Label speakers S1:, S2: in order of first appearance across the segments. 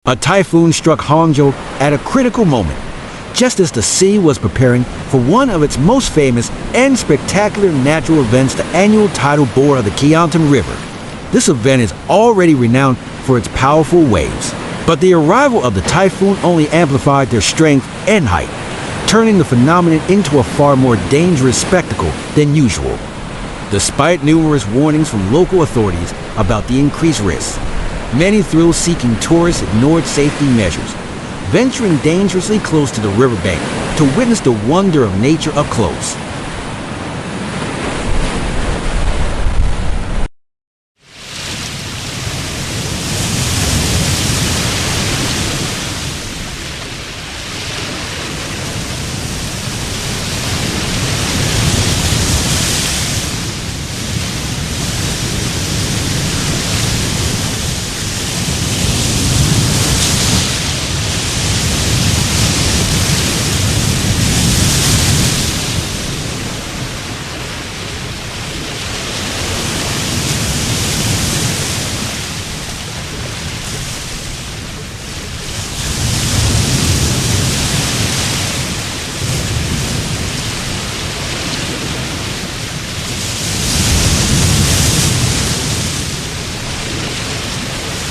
S1: A typhoon struck Hangzhou at a critical moment, just as the city was preparing for one of its most famous and spectacular natural events, the annual tidal bore of the Qiantang River. This event is already renowned for its powerful waves, but the arrival of the typhoon only amplified their strength and height, turning the phenomenon into a far more dangerous spectacle than usual. Despite numerous warnings from local authorities about the increased risks, many thrill-seeking tourists ignored safety measures, venturing dangerously close to the riverbank to witness the wonder of nature up close.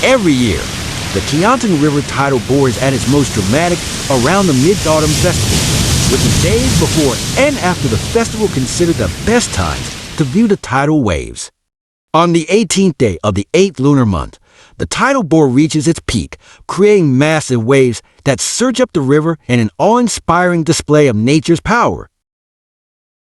S1: Every year, the Qiantang River tidal bore is at its most dramatic around the Mid-Autumn Festival, with the days before and after the festival considered the best times to view the tidal waves. On the 18th day of the 8th lunar month, the tidal bore reaches its peak, creating massive waves that surge up the river in an awe-inspiring display of nature's power.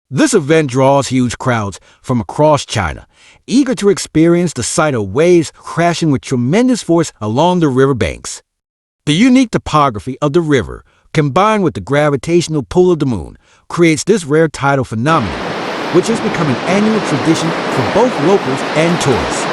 S1: This event draws huge crowds from across China, eager to experience the sight of waves crashing with tremendous force along the riverbanks. The unique topography of the river, combined with the gravitational pull of the moon, creates this rare tidal phenomenon, which has become an annual tradition for both locals and tourists.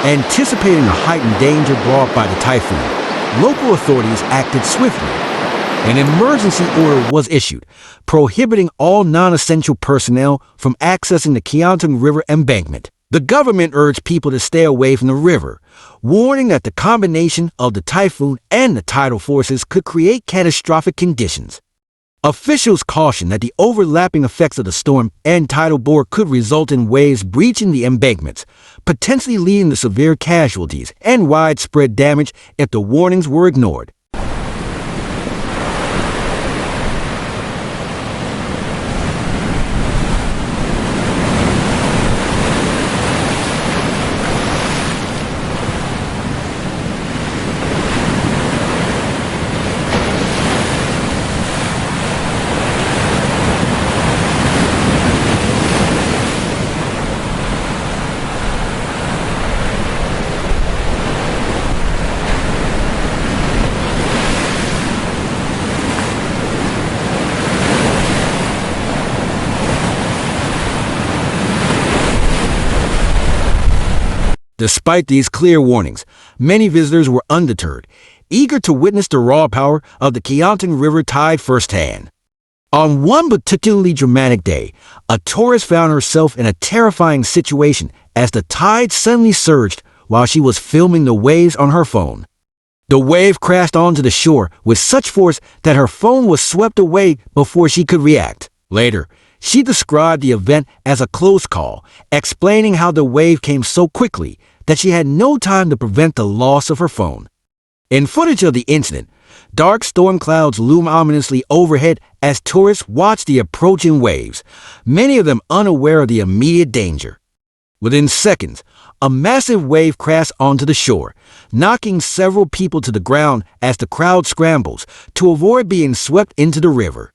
S1: Anticipating the heightened danger brought by the typhoon, local authorities acted swiftly. An emergency order was issued, prohibiting all non-essential personnel from accessing the Qiantang River embankment. The government urged people to stay away from the river, warning that the combination of the typhoon and the tidal forces could create catastrophic conditions. Officials cautioned that the overlapping effects of the storm and tidal bore could result in waves breaching the embankments, potentially leading to severe casualties and widespread damage if the warnings were ignored. Despite these clear warnings, many visitors were undeterred, eager to witness the raw power of the Qiantang River tide firsthand. On one particularly dramatic day, a tourist found herself in a terrifying situation as the tide suddenly surged while she was filming the waves on her phone. The wave crashed onto the shore with such force that her phone was swept away before she could react. Later, she described the event as a close call, explaining how the wave came so quickly that she had no time to prevent the loss of her phone. In footage of the incident, dark storm clouds loom ominously overhead as tourists watch the approaching waves, many of them unaware of the immediate danger. Within seconds, a massive wave crashed onto the shore, knocking several people to the ground as the crowd scrambles to avoid being swept into the river.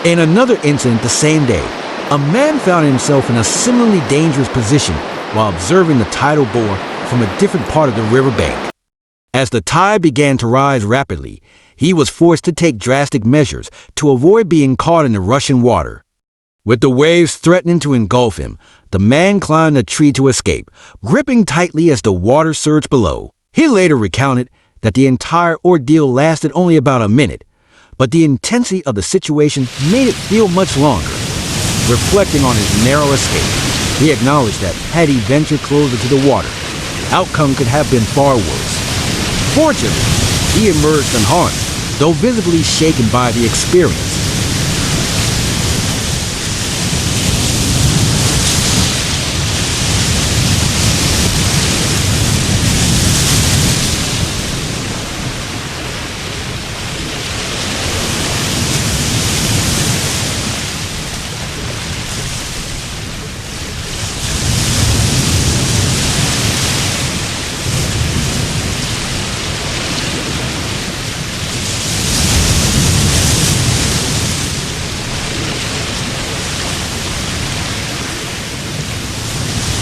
S1: In another incident the same day, a man found himself in a similarly dangerous position while observing the tidal bore from a different part of the riverbank. As the tide began to rise rapidly, he was forced to take drastic measures to avoid being caught in the rushing water. With the waves threatening to engulf him, the man climbed a tree to escape, gripping tightly as the water surged below. He later recounted that the entire ordeal lasted only about a minute, but the intensity of the situation made it feel much longer. Reflecting on his narrow escape, he acknowledged that had he ventured closer to the water, the outcome could have been far worse. Fortunately, he emerged unharmed, though visibly shaken by the experience.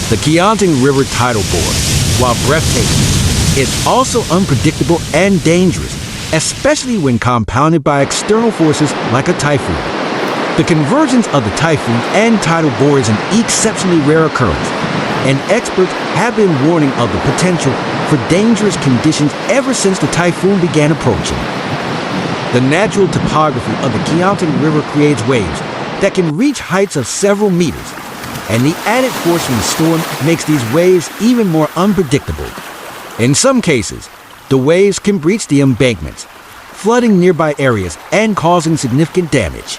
S1: The Qiantang River tidal bore, while breathtaking, is also unpredictable and dangerous, especially when compounded by external forces like a typhoon. The convergence of the typhoon and tidal bore is an exceptionally rare occurrence, and experts have been warning of the potential for dangerous conditions ever since the typhoon began approaching. The natural topography of the Qiantang River creates waves that can reach heights of several meters, and the added force from the storm makes these waves even more unpredictable. In some cases, the waves can breach the embankments, flooding nearby areas and causing significant damage.